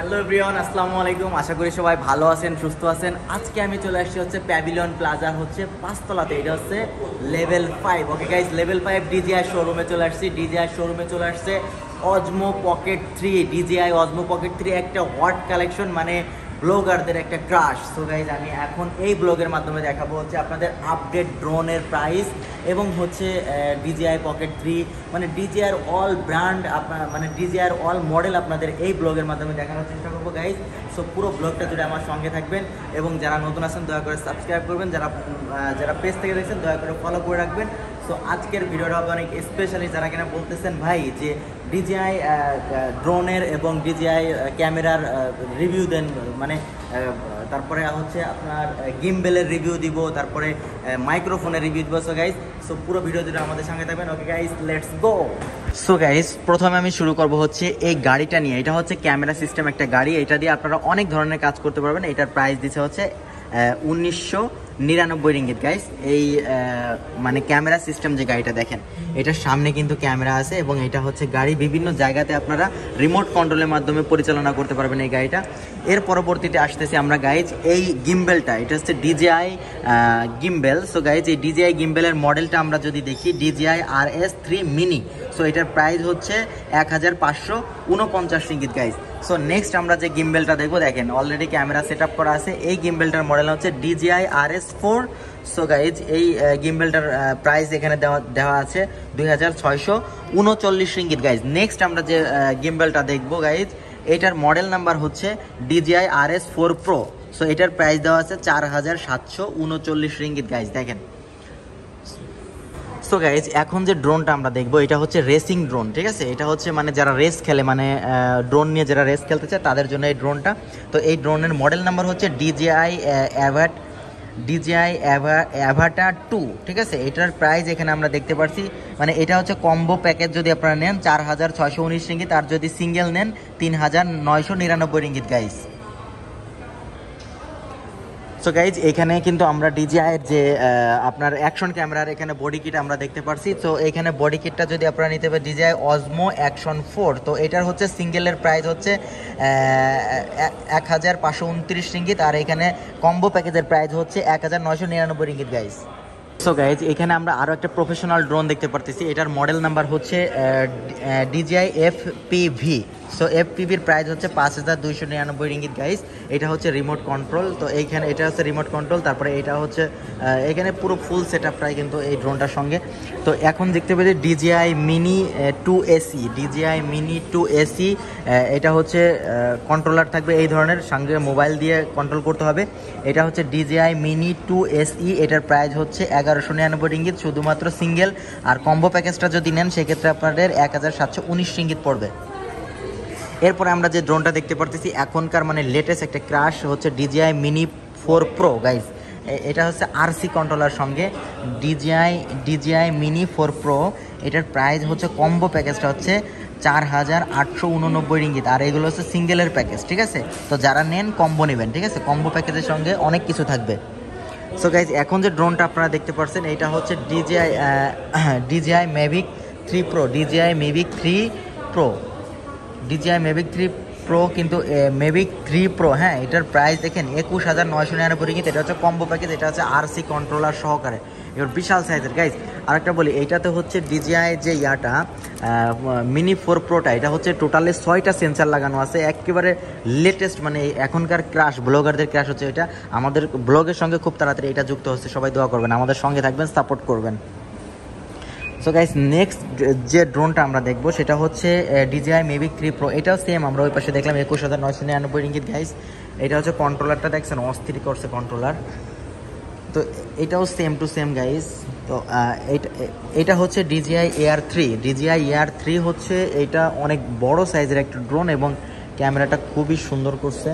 Hello everyone, আসসালামু আলাইকুম। আশা করি সবাই ভালো আছেন, সুস্থ আছেন। আজকে আমি চলে আসছি হচ্ছে প্যাভিলিয়ন প্লাজার হচ্ছে 5 তলাতে। এটা হচ্ছে level 5। Okay guys, level 5 DJI শোরুমে চলে আসছি। ডিজিআই শোরুমে চলে আসছে অজমো পকেট 3। ডিজিআই অজমো পকেট 3 একটা হট কালেকশন, মানে ব্লগারদের একটা ক্রাশ। সো গাইজ, আমি এখন এই ব্লগের মাধ্যমে দেখাবো হচ্ছে আপনাদের আপডেট ড্রোনের প্রাইস এবং হচ্ছে ডিজিআই পকেট 3, মানে ডিজিআর অল ব্র্যান্ড আপনার, মানে ডিজিআর অল মডেল আপনাদের এই ব্লগের মাধ্যমে দেখানোর চেষ্টা করবো গাইজ। সো পুরো ব্লগটা জুড়ে আমার সঙ্গে থাকবেন এবং যারা নতুন আছেন দয়া করে সাবস্ক্রাইব করবেন, যারা পেজ থেকে দেখছেন দয়া করে ফলো করে রাখবেন। সো আজকের ভিডিওটা হবে অনেক স্পেশালি, যারা কিনা বলতেছেন ভাই যে ডিজিআই ড্রোনের এবং ডিজিআই ক্যামেরার রিভিউ দেন, মানে তারপরে হচ্ছে আপনার গিম্বেলের রিভিউ দিব, তারপরে মাইক্রোফোনের রিভিউ দিব। সো গাইজ, সো পুরো ভিডিও জুড়ে আমাদের সঙ্গে থাকবেন। Okay guys, let's go. So guys, প্রথমে আমি শুরু করব হচ্ছে এই গাড়িটা নিয়ে। এটা হচ্ছে ক্যামেরা সিস্টেম একটা গাড়ি। এটা দিয়ে আপনারা অনেক ধরনের কাজ করতে পারবেন। এটার প্রাইস দিচ্ছে হচ্ছে 1999 রিঙ্গিত গাইস। এই মানে ক্যামেরা সিস্টেম যে গাড়িটা দেখেন, এটার সামনে কিন্তু ক্যামেরা আছে এবং এটা হচ্ছে গাড়ি বিভিন্ন জায়গাতে আপনারা রিমোট কন্ট্রোলের মাধ্যমে পরিচালনা করতে পারবেন এই গাড়িটা। এর পরবর্তীতে আসতেছি আমরা গাইজ এই গিম্বেলটা। এটা হচ্ছে ডিজিআই গিম্বেল। সো গাইজ, এই ডিজিআই গিম্বেলের মডেলটা আমরা যদি দেখি, ডিজিআই RS3 মিনি। সো এটার প্রাইস হচ্ছে 1549 রিঙ্গিত গাইজ। সো নেক্সট আমরা যে গিম্বেলটা দেখবো, দেখেন অলরেডি ক্যামেরা সেট আপ করা আছে। এই গিম্বেলটার মডেল হচ্ছে DJI RS4। সো গাইজ, এই গিম্বেলটার প্রাইস এখানে দেওয়া আছে 2639 রিঙ্গিত গাইজ। নেক্সট আমরা যে গিম্বেলটা দেখবো গাইজ, এটার মডেল নাম্বার হচ্ছে DJI RS4 Pro। সো এটার প্রাইস দেওয়া আছে 4739 রিঙ্গিত গাইজ, দেখেন। সো গাইজ, এখন যে ড্রোনটা আমরা দেখবো, এটা হচ্ছে রেসিং ড্রোন, ঠিক আছে। এটা হচ্ছে মানে যারা রেস খেলে, মানে ড্রোন নিয়ে যারা রেস খেলতে চায় তাদের জন্য এই ড্রোনটা। তো এই ড্রোনের মডেল নাম্বার হচ্ছে DJI অ্যাভাটার 2, ঠিক আছে। এটার প্রাইস এখানে আমরা দেখতে পাচ্ছি, মানে এটা হচ্ছে কম্বো প্যাকেজ যদি আপনারা নেন 4619 রিঙ্গিত, আর যদি সিঙ্গেল নেন 3999 রিঙ্গিত গাইজ। সো গাইজ, এখানে কিন্তু আমরা ডিজিআইয়ের যে আপনার অ্যাকশন ক্যামেরার এখানে বডি কিট আমরা দেখতে পাচ্ছি। তো এখানে বডি কিটটা যদি আপনারা নিতে পারেন ডিজিআই অজমো অ্যাকশন 4, তো এটার হচ্ছে সিঙ্গেলের প্রাইস হচ্ছে 1529 রিঙ্গিত, আর এখানে কম্বো প্যাকেজের প্রাইস হচ্ছে 1999 রিঙ্গিত গাইজ। সো গাইজ, এখানে আমরা আরও একটা প্রফেশনাল ড্রোন দেখতে পারতেছি। এটার মডেল নাম্বার হচ্ছে DJI FPV। সো FPVর প্রাইস হচ্ছে 5299 রিঙ্গিত গাইজ। এটা হচ্ছে রিমোট কন্ট্রোল। তো এইখানে এটা হচ্ছে রিমোট কন্ট্রোল, তারপরে এটা হচ্ছে এখানে পুরো ফুল সেট আপ প্রায় কিন্তু এই ড্রোনটার সঙ্গে। তো এখন দেখতে পেয়েছি DJI Mini 2AC। DJI Mini 2AC, এটা হচ্ছে কন্ট্রোলার থাকবে এই ধরনের, সঙ্গে মোবাইল দিয়ে কন্ট্রোল করতে হবে। এটা হচ্ছে DJI Mini 2SE। এটার প্রাইস হচ্ছে 1199 রিঙ্গিত শুধুমাত্র সিঙ্গেল, আর কম্বো প্যাকেজটা যদি নেন সেক্ষেত্রে আপনাদের 1719 রিঙ্গিত পড়বে। এরপরে আমরা যে ড্রোনটা দেখতে পারতেছি এখনকার মানে লেটেস্ট একটা ক্রাশ হচ্ছে DJI Mini 4 Pro গাইজ। এটা হচ্ছে RC কন্ট্রোলার সঙ্গে DJI Mini 4 Pro। এটার প্রাইস হচ্ছে কম্বো প্যাকেজটা হচ্ছে 4889 রিঙ্গিত, আর এগুলো হচ্ছে সিঙ্গেলের প্যাকেজ, ঠিক আছে। তো যারা নেন কম্বো নেবেন, ঠিক আছে। কম্বো প্যাকেজের সঙ্গে অনেক কিছু থাকবে। সো গাইজ, এখন যে ড্রোনটা আপনারা দেখতে পাচ্ছেন এটা হচ্ছে DJI Mavic 3 Pro। DJI Mavic 3 Pro, DJI Mavic 3 Pro, কিন্তু Mavic 3 Pro, হ্যাঁ, এটার প্রাইস দেখেন 21999 রিঙ্গিত। এটা হচ্ছে কম্বো প্যাকেজ, এটা হচ্ছে RC কন্ট্রোলার সহকারে, এবার বিশাল সাইজের গাইজ। আরেকটা বলি, এইটাতে হচ্ছে DJI যে ইয়াটা Mini 4 Proটা, এটা হচ্ছে টোটালি 6টা সেন্সার লাগানো আছে, একেবারে লেটেস্ট, মানে এখনকার ক্রাশ, ব্লগারদের ক্রাশ হচ্ছে এটা। আমাদের ব্লগের সঙ্গে খুব তাড়াতাড়ি এটা যুক্ত হচ্ছে, সবাই দোয়া করবেন, আমাদের সঙ্গে থাকবেন, সাপোর্ট করবেন। সো গাইস, নেক্সট যে ড্রোনটা আমরা দেখবো সেটা হচ্ছে DJI Mavic 3 Pro। এটাও সেম, আমরা ওই পাশে দেখলাম 21999 রিঙ্গিত গাইস। এটা হচ্ছে কন্ট্রোলারটা, দেখছেন অস্থির করছে কন্ট্রোলার। তো এটাও সেম টু সেম গাইস। তো এটা হচ্ছে DJI Air 3। DJI Air 3 হচ্ছে এটা অনেক বড় সাইজের একটা ড্রোন এবং ক্যামেরাটা খুবই সুন্দর করছে।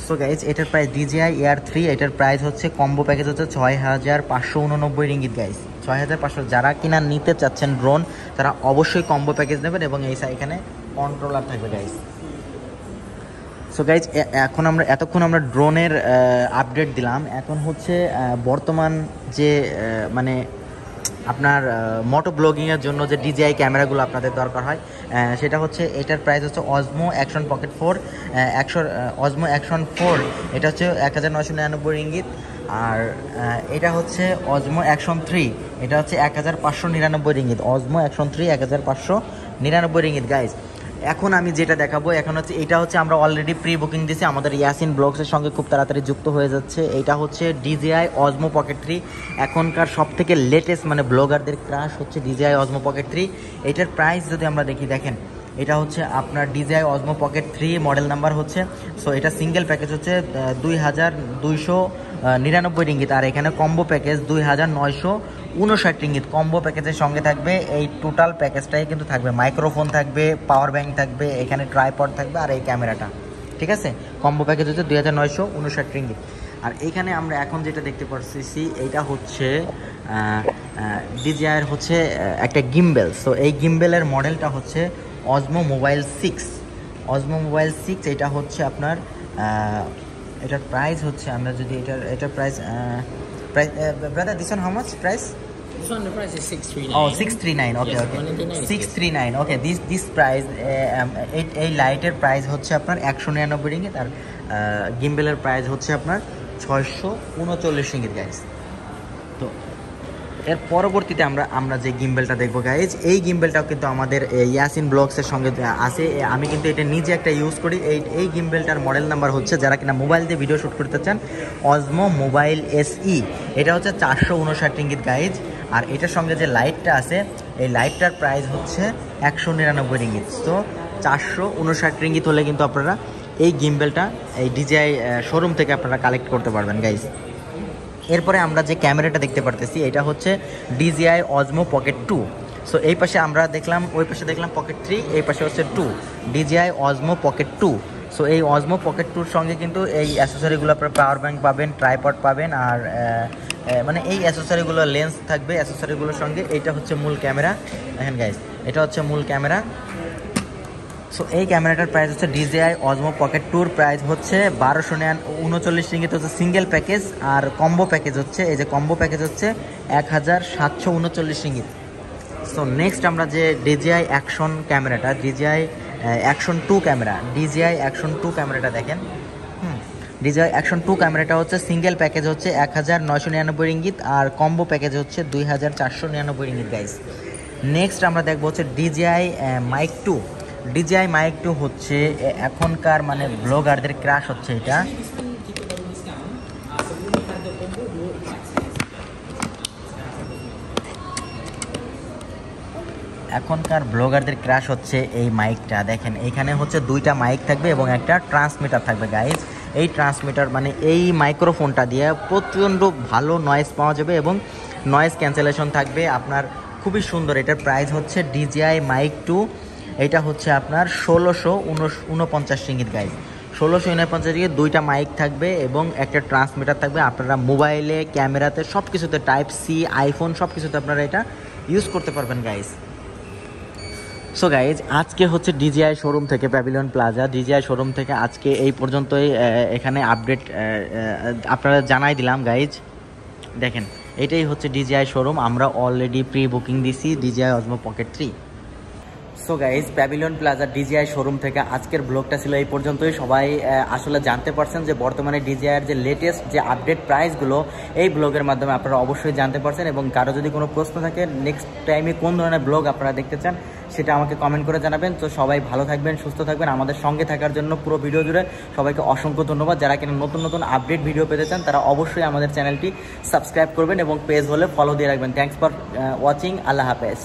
সো গাইজ, এটার প্রাইস DJI Air 3, এটার প্রাইস হচ্ছে কম্বো প্যাকেজ হচ্ছে 6589 রিঙ্গিত গাইজ। 6500। যারা কিনা নিতে চাচ্ছেন ড্রোন, তারা অবশ্যই কম্বো প্যাকেজ নেবেন এবং এখানে কন্ট্রোলার থাকবে গাইজ। সো গাইজ, এতক্ষণ আমরা ড্রোনের আপডেট দিলাম। এখন হচ্ছে বর্তমান যে মানে আপনার মোটো ব্লগিংয়ের জন্য যে DJI ক্যামেরাগুলো আপনাদের দরকার হয়, সেটা হচ্ছে এটার প্রাইস হচ্ছে অজমো অ্যাকশন পকেট 4 অজমো অ্যাকশন 4, এটা হচ্ছে 1999 রিঙ্গিত। আর এটা হচ্ছে অজমো অ্যাকশন 3, এটা হচ্ছে 1599 রিঙ্গিত। অজমো action 3 1599 ringgit guys. এখন আমি যেটা দেখাবো এখন হচ্ছে এটা হচ্ছে আমরা অলরেডি প্রি বুকিং দিয়েছি, আমাদের ইয়াসিন ব্লগসের সঙ্গে খুব তাড়াতাড়ি যুক্ত হয়ে যাচ্ছে। এটা হচ্ছে DJI অজমো পকেট 3, এখনকার সব থেকে লেটেস্ট মানে ব্লগারদের ক্রাশ হচ্ছে DJI অজমো পকেট 3। এটার প্রাইস যদি আমরা দেখেন, এটা হচ্ছে আপনার DJI অজমো পকেট 3 মডেল নাম্বার হচ্ছে। সো এটা সিঙ্গেল প্যাকেজ হচ্ছে 2299 রিঙ্গিত, আর এখানে কম্বো প্যাকেজ 2959 রিঙ্গিত। কম্বো প্যাকেজের সঙ্গে থাকবে এই টোটাল প্যাকেজটাই কিন্তু থাকবে, মাইক্রোফোন থাকবে, পাওয়ার ব্যাংক থাকবে, এখানে ট্রাইপড থাকবে, আর এই ক্যামেরাটা, ঠিক আছে। কম্বো প্যাকেজ হচ্ছে 2959 রিঙ্গিত। আর এইখানে আমরা এখন যেটা দেখতে পাচ্ছি এইটা হচ্ছে DJI হচ্ছে একটা গিম্বেল। সো এই গিম্বেলের মডেলটা হচ্ছে অজমো মোবাইল 6। অজমো মোবাইল 6 এটা হচ্ছে আপনার এটার প্রাইস হচ্ছে, আমরা যদি এটার price brother, this one how much price? This one, the price is 639. Oh, 639. Okay, yes, okay. 199. 639. Okay, this price এই লাইটের প্রাইস হচ্ছে আপনার 199 রিঙ্গিত, আর গিম্বেলের প্রাইস হচ্ছে আপনার 639 রিঙ্গিত গাইস। তো এর পরবর্তীতে আমরা যে গিম্বেলটা দেখবো গাইজ, এই গিম্বেলটাও কিন্তু আমাদের ইয়াসিন ব্লগসের সঙ্গে আছে। আমি কিন্তু এটা নিজে একটা ইউজ করি। এই গিম্বেলটার মডেল নাম্বার হচ্ছে, যারা কিনা মোবাইল দিয়ে ভিডিও শ্যুট করতে চান, অজমো মোবাইল SE। এটা হচ্ছে 459 রিঙ্গিত গাইজ। আর এটার সঙ্গে যে লাইটটা আছে, এই লাইটটার প্রাইস হচ্ছে 199 রিঙ্গিত। তো 459 রিঙ্গিত হলে কিন্তু আপনারা এই গিম্বেলটা এই DJI শোরুম থেকে আপনারা কালেক্ট করতে পারবেন গাইজ। এরপরে আমরা যে ক্যামেরাটা দেখতে পারতেছি এটা হচ্ছে DJI অজমো পকেট 2। সো এই পাশে আমরা দেখলাম, ওই পাশে দেখলাম পকেট 3, এই পাশে হচ্ছে 2, DJI অজমো পকেট 2। সো এই অজমো পকেট 2-র সঙ্গে কিন্তু এই অ্যাসেসরিগুলো আপনার পাওয়ার ব্যাংক পাবেন, ট্রাইপড পাবেন, আর মানে এই অ্যাসেসরিগুলো লেন্স থাকবে অ্যাসেসরিগুলোর সঙ্গে। এইটা হচ্ছে মূল ক্যামেরা, দেখেন গাইজ, এটা হচ্ছে মূল ক্যামেরা। সো এই ক্যামেরাটার প্রাইস হচ্ছে DJI অজমো পকেট 2-র প্রাইস হচ্ছে 1239 রিঙ্গিত হচ্ছে সিঙ্গেল প্যাকেজ, আর কম্বো প্যাকেজ হচ্ছে, এই যে কম্বো প্যাকেজ হচ্ছে 1739 রিঙ্গিত। সো নেক্সট আমরা যে DJI অ্যাকশন ক্যামেরাটা, DJI action 2 camera, DJI action 2 ক্যামেরাটা দেখেন। DJI অ্যাকশন 2 ক্যামেরাটা হচ্ছে সিঙ্গেল প্যাকেজ হচ্ছে 1999 রিঙ্গিত, আর কম্বো প্যাকেজ হচ্ছে 2499 রিঙ্গিত গাইস। নেক্সট আমরা দেখবো হচ্ছে DJI মাইক 2। DJI মাইক 2 হচ্ছে এখনকার মানে ব্লগারদের ক্রাশ হচ্ছে এটা। এখনকার ব্লগারদের ক্রাশ হচ্ছে এই মাইকটা, দেখেন এইখানে হচ্ছে 2টা মাইক থাকবে এবং একটা ট্রান্সমিটার থাকবে গাইজ। এই ট্রান্সমিটার মানে এই মাইক্রোফোনটা দিয়ে প্রচণ্ড ভালো নয়েজ পাওয়া যাবে এবং নয়েজ ক্যান্সেলেশন থাকবে আপনার, খুবই সুন্দর। এটার প্রাইস হচ্ছে DJI মাইক 2, এটা হচ্ছে আপনার 1649 রিঙ্গিত গাইজ। 1649 রিঙ্গিত, 2টা মাইক থাকবে এবং একটা ট্রান্সমিটার থাকবে। আপনারা মোবাইলে, ক্যামেরাতে, সব কিছুতে, Type-C, আইফোন সব কিছুতে আপনারা এটা ইউজ করতে পারবেন গাইজ। সো গাইজ, আজকে হচ্ছে DJI শোরুম থেকে, প্যাভিলিয়ন প্লাজা DJI শোরুম থেকে আজকে এই পর্যন্তই এখানে আপডেট আপনারা জানাই দিলাম গাইজ। দেখেন এটাই হচ্ছে DJI শোরুম, আমরা অলরেডি প্রি বুকিং দিছি DJI অজমো pocket 3। So guys, pavilion plaza DJI showroom থেকে আজকের ব্লগটা ছিল এই পর্যন্তই। সবাই আসলে জানতে পারছেন যে বর্তমানে DJI-এর যে লেটেস্ট যে আপডেট প্রাইসগুলো এই ব্লগের মাধ্যমে আপনারা অবশ্যই জানতে পারছেন। এবং কারো যদি কোনো প্রশ্ন থাকে, নেক্সট টাইমে কোন ধরনের ব্লগ আপনারা দেখতে চান, সেটা আমাকে কমেন্ট করে জানাবেন। তো সবাই ভালো থাকবেন, সুস্থ থাকবেন। আমাদের সঙ্গে থাকার জন্য পুরো ভিডিও জুড়ে সবাইকে অসংখ্য ধন্যবাদ। যারা কিনা নতুন নতুন আপডেট ভিডিও পেতে চান তারা অবশ্যই আমাদের চ্যানেলটি সাবস্ক্রাইব করবেন এবং পেজ হলে ফলো দিয়ে রাখবেন। Thanks for watching. আল্লাহ হাফেজ।